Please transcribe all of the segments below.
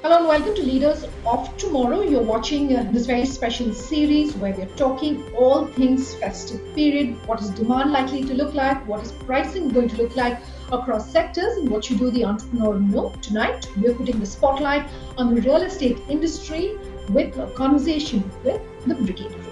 Hello and welcome to Leaders of Tomorrow. You're watching this very special series where we're talking all things festive period. What is demand likely to look like? What is pricing going to look like across sectors? And what should do the entrepreneur know? Tonight, we're putting the spotlight on the real estate industry with a conversation with the Brigade Group.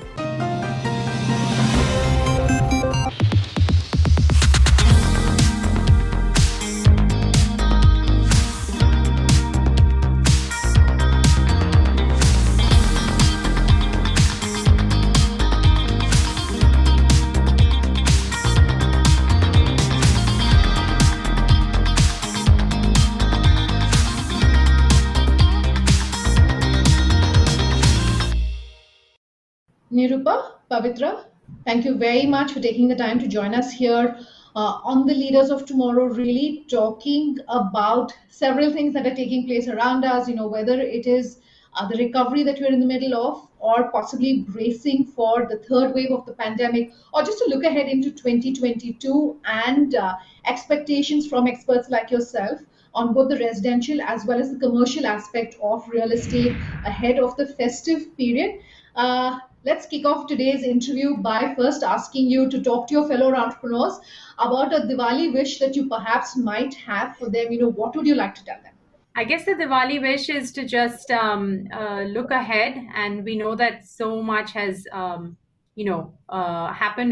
Nirupa, Pavitra, thank you very much for taking the time to join us here on the Leaders of Tomorrow, really talking about several things that are taking place around us, whether it is the recovery that we're in the middle of, or possibly bracing for the third wave of the pandemic, or just to look ahead into 2022 and expectations from experts like yourself on both the residential as well as the commercial aspect of real estate ahead of the festive period. Let's kick off today's interview by first asking you to talk to your fellow entrepreneurs about a Diwali wish that you perhaps might have for them. What would you like to tell them? I guess the Diwali wish is to just look ahead, and we know that so much has, happened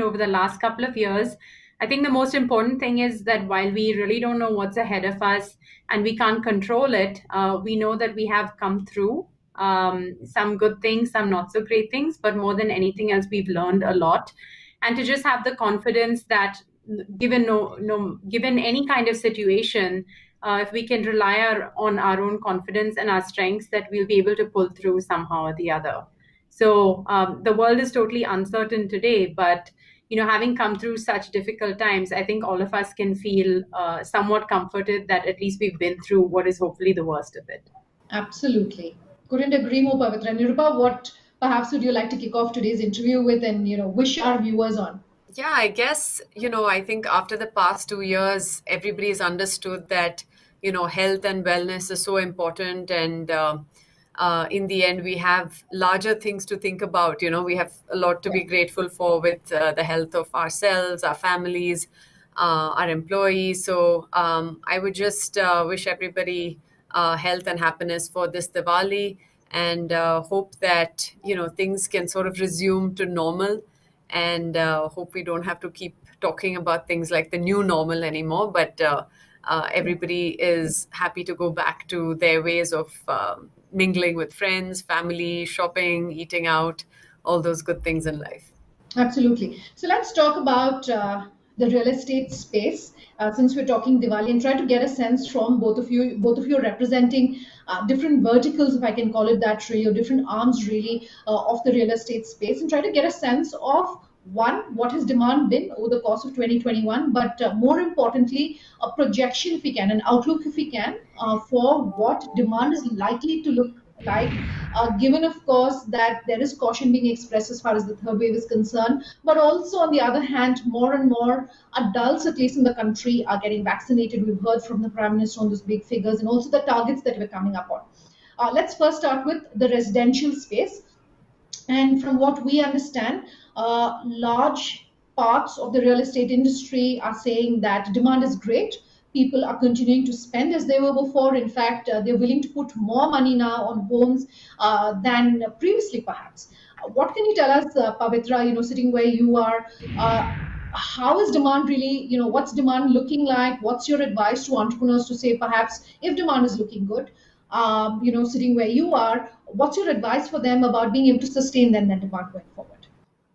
over the last couple of years. I think the most important thing is that while we really don't know what's ahead of us and we can't control it, we know that we have come through some good things, some not so great things, but more than anything else, we've learned a lot. And to just have the confidence that given any kind of situation, if we can rely on our own confidence and our strengths, that we'll be able to pull through somehow or the other. So the world is totally uncertain today, but having come through such difficult times, I think all of us can feel somewhat comforted that at least we've been through what is hopefully the worst of it. Absolutely. Couldn't agree more, Pavitra. Nirupa, what perhaps would you like to kick off today's interview with and wish our viewers on? Yeah, I guess, I think after the past 2 years, everybody's understood that, health and wellness is so important. And in the end, we have larger things to think about. We have a lot to be grateful for with the health of ourselves, our families, our employees. So I would just wish everybody health and happiness for this Diwali and hope that, things can sort of resume to normal and hope we don't have to keep talking about things like the new normal anymore. But everybody is happy to go back to their ways of mingling with friends, family, shopping, eating out, all those good things in life. Absolutely. So let's talk about the real estate space. Since we're talking Diwali, and try to get a sense from both of you. Both of you are representing different verticals, if I can call it that, really, or different arms, really, of the real estate space, and try to get a sense of one, what has demand been over the course of 2021, but more importantly, a projection, if we can, an outlook, if we can, for what demand is likely to look like, given, of course, that there is caution being expressed as far as the third wave is concerned, but also, on the other hand, more and more adults, at least in the country, are getting vaccinated. We've heard from the Prime Minister on those big figures and also the targets that we're coming up on. Let's first start with the residential space. And from what we understand, large parts of the real estate industry are saying that demand is great. People are continuing to spend as they were before. In fact, they're willing to put more money now on homes than previously, perhaps. What can you tell us, Pavitra, sitting where you are? How is demand really, what's demand looking like? What's your advice to entrepreneurs to say, perhaps, if demand is looking good, sitting where you are, what's your advice for them about being able to sustain then that demand going forward?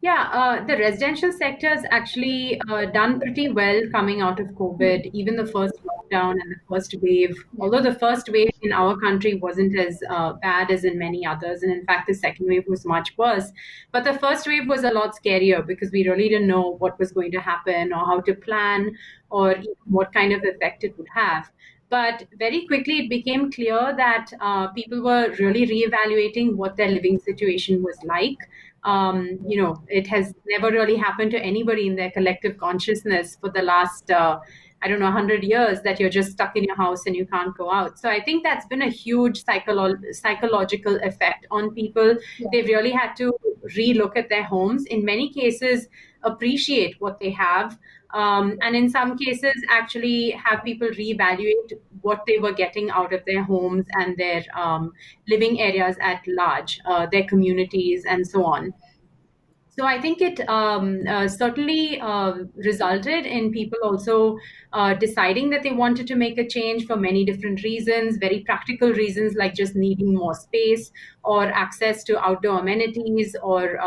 Yeah, the residential sector has actually done pretty well coming out of COVID, even the first lockdown and the first wave. Yeah. Although the first wave in our country wasn't as bad as in many others, and in fact, the second wave was much worse. But the first wave was a lot scarier because we really didn't know what was going to happen or how to plan or even what kind of effect it would have. But very quickly, it became clear that people were really reevaluating what their living situation was like. It has never really happened to anybody in their collective consciousness for the last I don't know, 100 years that you're just stuck in your house and you can't go out. So I think that's been a huge psychological effect on people. Yeah. They've really had to relook at their homes, in many cases, appreciate what they have. And in some cases, actually have people reevaluate what they were getting out of their homes and their living areas at large, their communities, and so on. So I think it certainly resulted in people also deciding that they wanted to make a change for many different reasons, very practical reasons like just needing more space or access to outdoor amenities or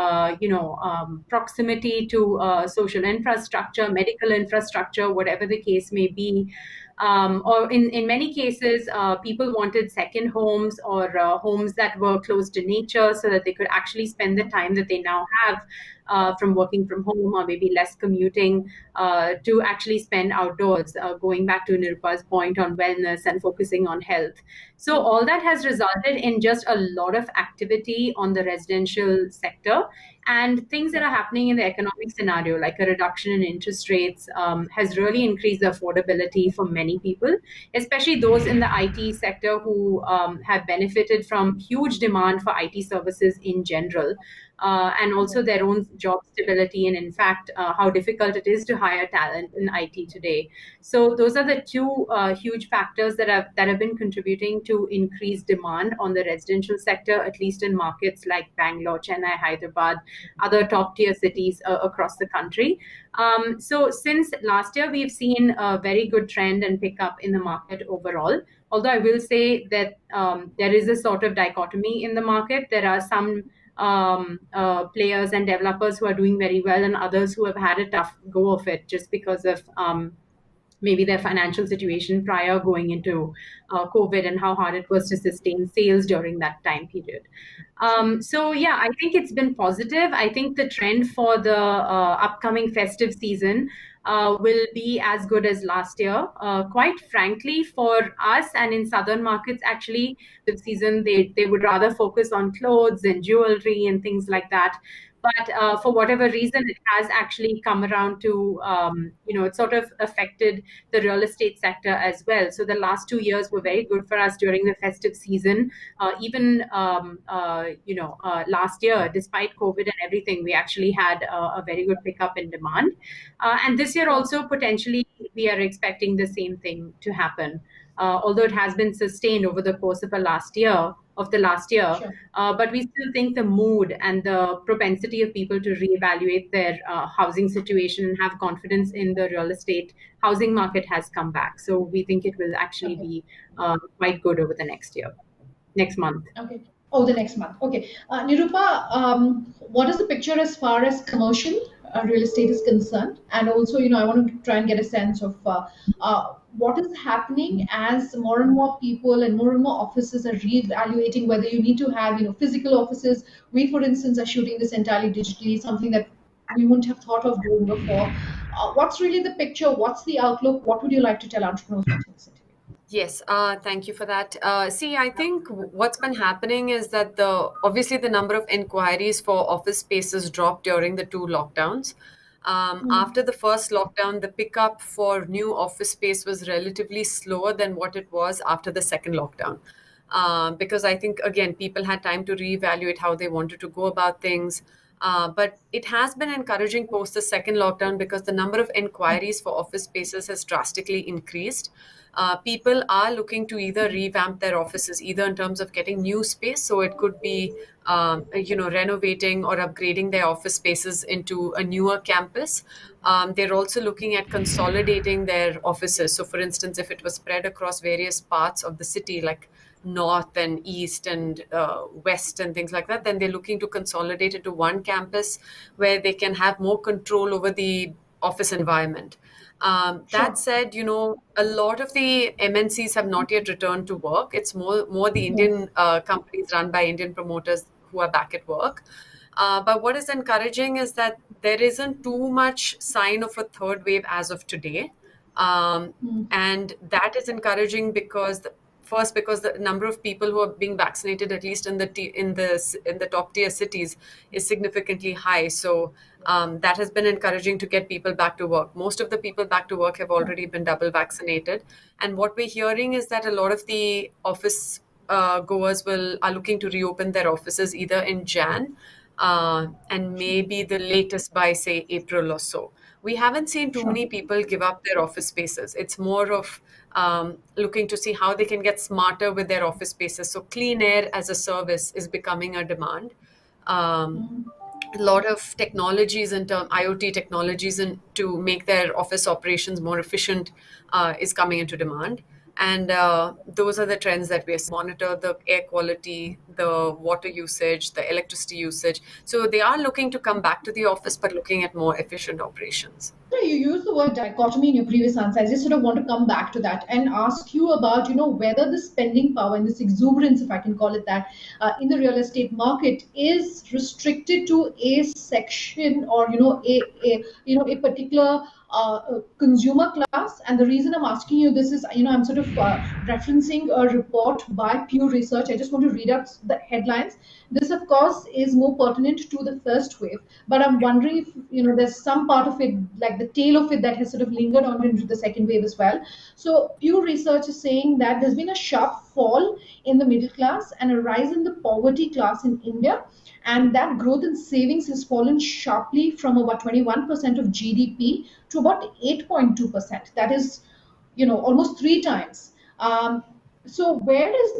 proximity to social infrastructure, medical infrastructure, whatever the case may be. Or in many cases, people wanted second homes or homes that were close to nature so that they could actually spend the time that they now have from working from home or maybe less commuting to actually spend outdoors, going back to Nirupa's point on wellness and focusing on health. So all that has resulted in just a lot of activity on the residential sector, and things that are happening in the economic scenario, like a reduction in interest rates, has really increased the affordability for many people, especially those in the IT sector who have benefited from huge demand for IT services in general, and also their own job stability, and in fact, how difficult it is to hire talent in IT today. So those are the two huge factors that have been contributing to increased demand on the residential sector, at least in markets like Bangalore, Chennai, Hyderabad, other top tier cities across the country. So since last year, we've seen a very good trend and pickup in the market overall. Although I will say that there is a sort of dichotomy in the market. There are some players and developers who are doing very well, and others who have had a tough go of it just because of maybe their financial situation prior going into COVID and how hard it was to sustain sales during that time period. So yeah, I think it's been positive. I think the trend for the upcoming festive season will be as good as last year. Quite frankly, for us and in southern markets, actually, the season they would rather focus on clothes and jewelry and things like that. But for whatever reason, it has actually come around to, it sort of affected the real estate sector as well. So the last 2 years were very good for us during the festive season. Even, last year, despite COVID and everything, we actually had a very good pickup in demand. And this year also, potentially, we are expecting the same thing to happen. Although it has been sustained over the course of the last year, Sure. but we still think the mood and the propensity of people to reevaluate their housing situation and have confidence in the real estate housing market has come back. So we think it will actually Okay. be quite good over the next month. Okay. Oh, the next month. Okay. Nirupa, what is the picture as far as commercial real estate is concerned? And also, I want to try and get a sense of what is happening as more and more people and more offices are reevaluating whether you need to have, physical offices. We, for instance, are shooting this entirely digitally, something that we wouldn't have thought of doing before. What's really the picture? What's the outlook? What would you like to tell entrepreneurs watching this interview? Yes, thank you for that. See, I think what's been happening is that obviously the number of inquiries for office spaces dropped during the two lockdowns. Mm. After the first lockdown, the pickup for new office space was relatively slower than what it was after the second lockdown. Because I think, again, people had time to reevaluate how they wanted to go about things. But it has been encouraging post the second lockdown because the number of inquiries for office spaces has drastically increased. People are looking to either revamp their offices, either in terms of getting new space, so it could be renovating or upgrading their office spaces into a newer campus. They're also looking at consolidating their offices. So, for instance, if it was spread across various parts of the city, like north and east and west and things like that, then they're looking to consolidate into one campus where they can have more control over the office environment. That Sure. said, a lot of the MNCs have not yet returned to work. It's more the Yeah. Indian companies run by Indian promoters who are back at work. But what is encouraging is that there isn't too much sign of a third wave as of today. Mm. And that is encouraging because first, because the number of people who are being vaccinated, at least in the top tier cities, is significantly high. So That has been encouraging to get people back to work. Most of the people back to work have already been double vaccinated. And what we're hearing is that a lot of the office goers are looking to reopen their offices either in Jan and maybe the latest by, say, April or so. We haven't seen too Sure. many people give up their office spaces. It's more of looking to see how they can get smarter with their office spaces. So, clean air as a service is becoming a demand. Um, Mhm. a lot of technologies and IoT technologies to make their office operations more efficient is coming into demand. And those are the trends that we monitor: the air quality, the water usage, the electricity usage. So they are looking to come back to the office, but looking at more efficient operations. So you used the word dichotomy in your previous answer. I just sort of want to come back to that and ask you about, whether the spending power and this exuberance, if I can call it that, in the real estate market is restricted to a section or, a particular consumer class. And the reason I'm asking you this is, I'm sort of referencing a report by Pew Research. I just want to read out the headlines. This, of course, is more pertinent to the first wave, but I'm wondering if there's some part of it, like the tail of it, that has sort of lingered on into the second wave as well. So Pew Research is saying that there's been a sharp fall in the middle class and a rise in the poverty class in India, and that growth in savings has fallen sharply from about 21% of GDP to about 8.2%. That is, almost three times. So where does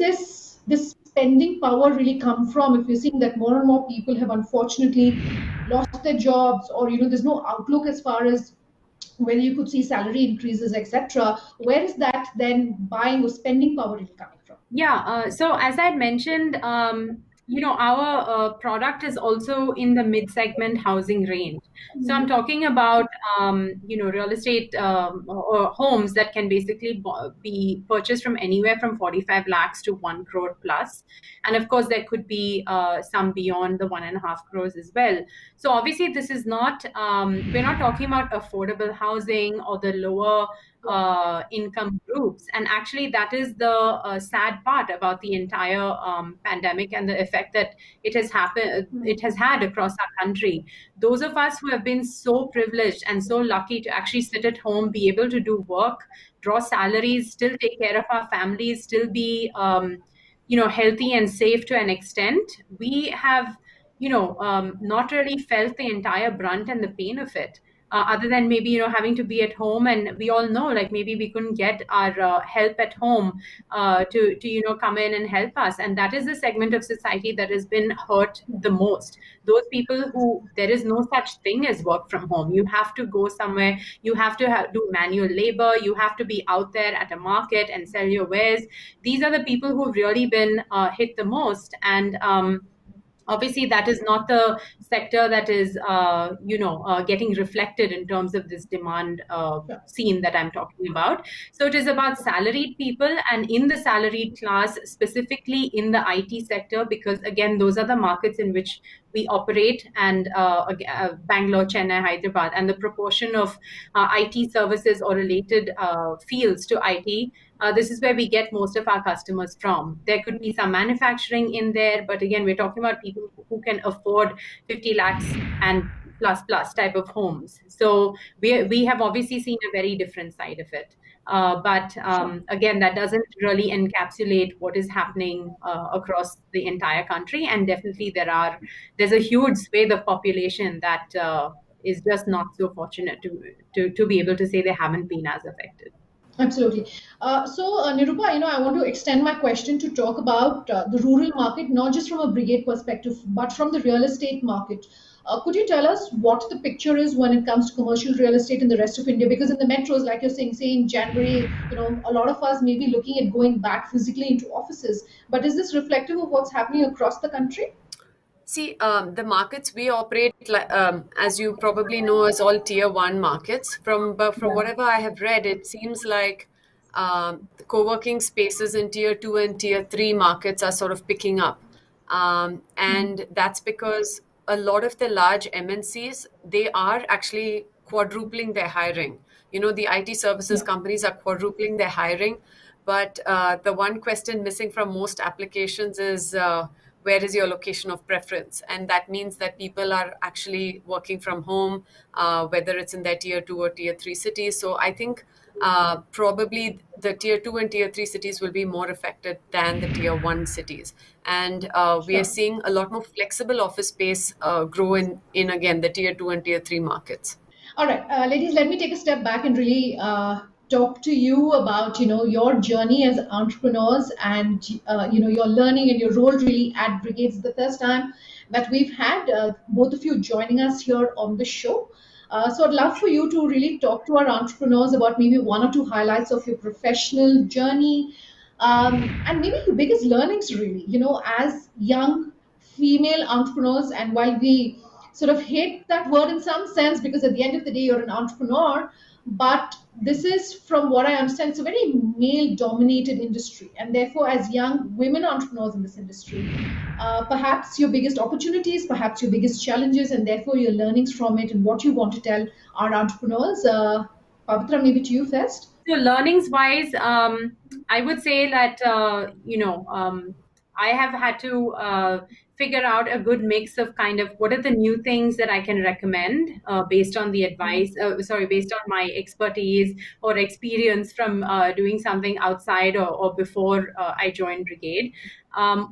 this spending power really come from if you're seeing that more and more people have unfortunately lost their jobs, or there's no outlook as far as whether you could see salary increases, etc. Where is that then buying or spending power really coming from? Yeah, so as I had mentioned, our product is also in the mid-segment housing range. So I'm talking about, real estate or homes that can basically be purchased from anywhere from 45 lakhs to 1 crore plus. And of course, there could be some beyond the 1.5 crores as well. So obviously, this is not, we're not talking about affordable housing or the lower income groups. And actually, that is the sad part about the entire pandemic and the effect that it has had across our country. Those of us who have been so privileged and so lucky to actually sit at home, be able to do work, draw salaries, still take care of our families, still be healthy and safe to an extent, we have not really felt the entire brunt and the pain of it, other than maybe having to be at home. And we all know, like, maybe we couldn't get our help at home to come in and help us, and that is the segment of society that has been hurt the most. Those people who there is no such thing as work from home. You have to go somewhere, you have to do manual labor, you have to be out there at a market and sell your wares. These are the people who've really been hit the most. And obviously that is not the sector that is getting reflected in terms of this demand scene that I'm talking about. So it is about salaried people, and in the salaried class, specifically in the IT sector, because again, those are the markets in which we operate, and Bangalore, Chennai, Hyderabad, and the proportion of IT services or related fields to IT, this is where we get most of our customers from. There could be some manufacturing in there, but again, we're talking about people who can afford 50 lakhs and plus type of homes. So we have obviously seen a very different side of it. But again, that doesn't really encapsulate what is happening across the entire country. And definitely there's a huge swathe of population that is just not so fortunate to be able to say they haven't been as affected. Absolutely. Nirupa, I want to extend my question to talk about the rural market, not just from a brigade perspective, but from the real estate market. Could you tell us what the picture is when it comes to commercial real estate in the rest of India? Because in the metros, like you're saying, say in January, a lot of us may be looking at going back physically into offices. But is this reflective of what's happening across the country? See, the markets we operate, as you probably know, as all tier one markets. From Yeah. whatever I have read, it seems like the co-working spaces in tier two and tier three markets are sort of picking up, and that's because a lot of the large MNCs, they are actually quadrupling their hiring. The IT services Yeah. companies are quadrupling their hiring, but the one question missing from most applications is where is your location of preference? And that means that people are actually working from home, whether it's in their tier 2 or tier 3 cities. So I think probably the tier 2 and tier 3 cities will be more affected than the tier 1 cities. And we are Sure. seeing a lot more flexible office space grow in again the tier 2 and tier 3 markets. All right, ladies, let me take a step back and really talk to you about your journey as entrepreneurs and your learning and your role really at Brigades. The first time that we've had both of you joining us here on the show. So I'd love for you to really talk to our entrepreneurs about maybe one or two highlights of your professional journey, and maybe your biggest learnings really, as young female entrepreneurs. And while we sort of hate that word in some sense, because at the end of the day you're an entrepreneur, but this is, from what I understand, it's a very male dominated industry, and therefore as young women entrepreneurs in this industry, perhaps your biggest opportunities, perhaps your biggest challenges, and therefore your learnings from it, and what you want to tell our entrepreneurs. Pavitra, maybe to you first. So learnings wise, I would say that I have had to figure out a good mix of kind of what are the new things that I can recommend based on the advice, based on my expertise or experience from doing something outside or before I joined Brigade.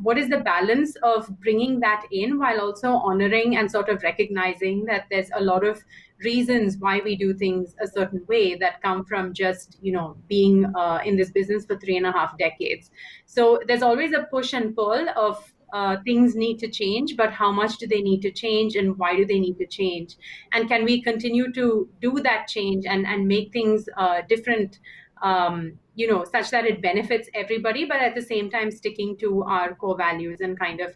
What is the balance of bringing that in while also honoring and sort of recognizing that there's a lot of reasons why we do things a certain way that come from just being in this business for 3.5 decades. So there's always a push and pull of things need to change, but how much do they need to change and why do they need to change, and can we continue to do that change and make things different, such that it benefits everybody, but at the same time sticking to our core values and kind of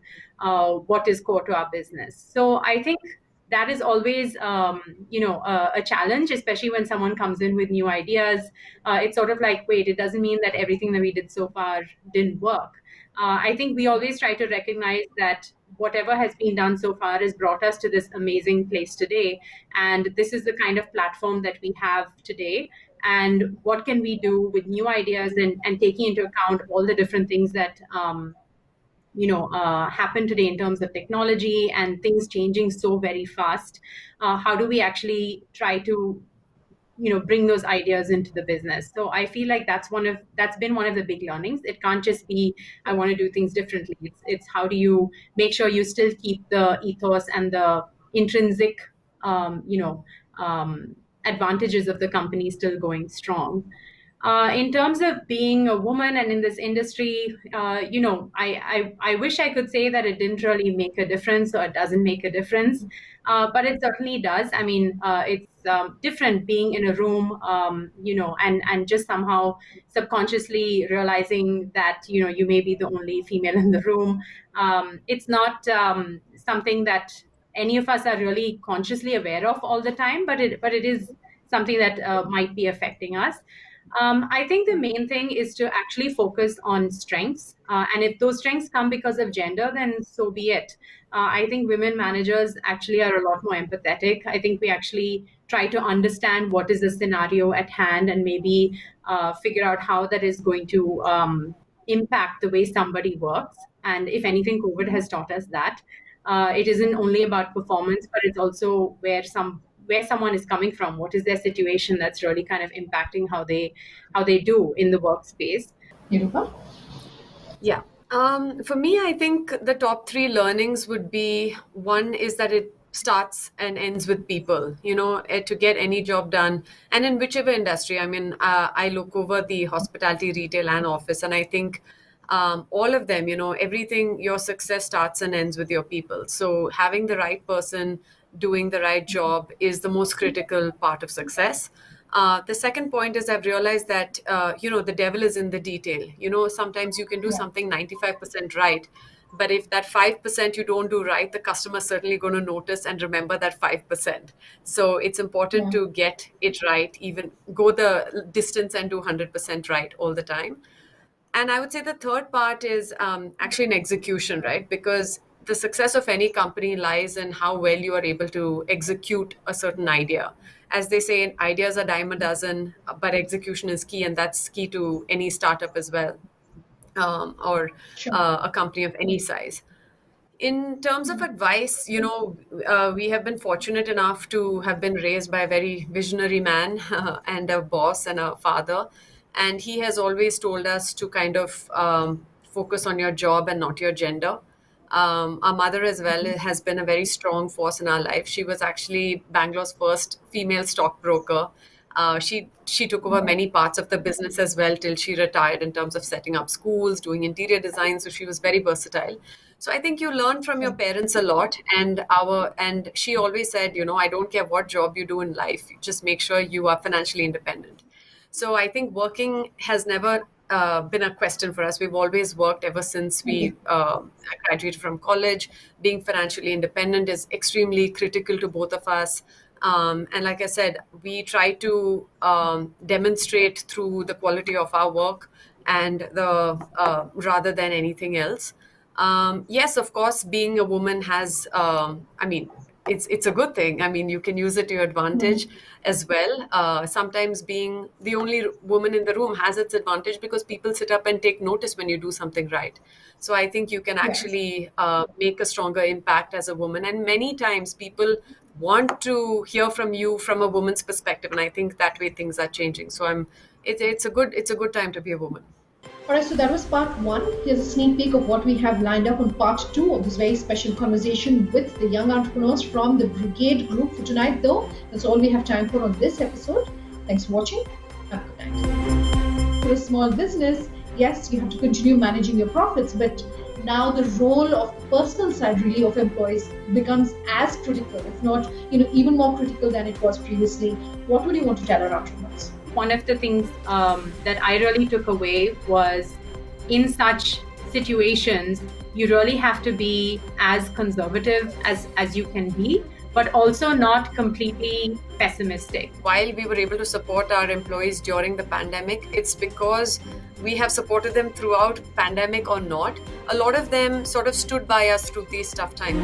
what is core to our business. So I think that is always, a challenge, especially when someone comes in with new ideas. It's sort of like, wait, it doesn't mean that everything that we did so far didn't work. I think we always try to recognize that whatever has been done so far has brought us to this amazing place today. And this is the kind of platform that we have today. And what can we do with new ideas and taking into account all the different things that happen today in terms of technology and things changing so very fast. How do we actually try to bring those ideas into the business? So I feel like that's been one of the big learnings. It can't just be I want to do things differently. It's how do you make sure you still keep the ethos and the intrinsic advantages of the company still going strong. In terms of being a woman and in this industry, I wish I could say that it didn't really make a difference or it doesn't make a difference, but it certainly does. I mean, it's different being in a room, and just somehow subconsciously realizing that, you may be the only female in the room. It's not something that any of us are really consciously aware of all the time, but it is something that might be affecting us. I think the main thing is to actually focus on strengths. And if those strengths come because of gender, then so be it. I think women managers actually are a lot more empathetic. I think we actually try to understand what is the scenario at hand and maybe figure out how that is going to impact the way somebody works. And if anything, COVID has taught us that. It isn't only about performance, but it's also where someone is coming from, what is their situation that's really kind of impacting how they do in the workspace. Nirupa? Yeah. For me, I think the top 3 learnings would be, one is that it starts and ends with people, to get any job done. And in whichever industry, I mean, I look over the hospitality, retail and office, and I think all of them, everything, your success starts and ends with your people. So having the right person doing the right job is the most critical part of success. The second point is I've realized that, the devil is in the detail. Sometimes you can do something 95% right, but if that 5% you don't do right, the customer's certainly going to notice and remember that 5%. So it's important to get it right, even go the distance and do 100% right all the time. And I would say the third part is actually an execution, right? Because the success of any company lies in how well you are able to execute a certain idea. As they say, ideas are dime a dozen, but execution is key, and that's key to any startup as well, or Sure. a company of any size. In terms of advice, we have been fortunate enough to have been raised by a very visionary man and a boss and a father. And he has always told us to kind of focus on your job and not your gender. Our mother as well has been a very strong force in our life. She was actually Bangalore's first female stockbroker. She took over many parts of the business as well till she retired in terms of setting up schools, doing interior design. So she was very versatile. So I think you learn from your parents a lot, and she always said, I don't care what job you do in life, just make sure you are financially independent. So I think working has never been a question for us. We've always worked ever since we graduated from college. Being financially independent is extremely critical to both of us. And like I said, we try to demonstrate through the quality of our work and the rather than anything else. Yes, of course, being a woman has, it's a good thing. I mean, you can use it to your advantage as well. Sometimes being the only woman in the room has its advantage because people sit up and take notice when you do something right. So I think you can Yes. actually make a stronger impact as a woman. And many times people want to hear from you from a woman's perspective, and I think that way things are changing. So it's a good time to be a woman. All right, so that was part one. Here's a sneak peek of what we have lined up on part two of this very special conversation with the young entrepreneurs from the Brigade Group. For tonight, though, that's all we have time for on this episode. Thanks for watching. Have a good night. For a small business, yes, you have to continue managing your profits, but now the role of personal side really of employees becomes as critical, if not, even more critical than it was previously. What would you want to tell our entrepreneurs? One of the things that I really took away was in such situations, you really have to be as conservative as you can be, but also not completely pessimistic. While we were able to support our employees during the pandemic, it's because we have supported them throughout, pandemic or not. A lot of them sort of stood by us through these tough times.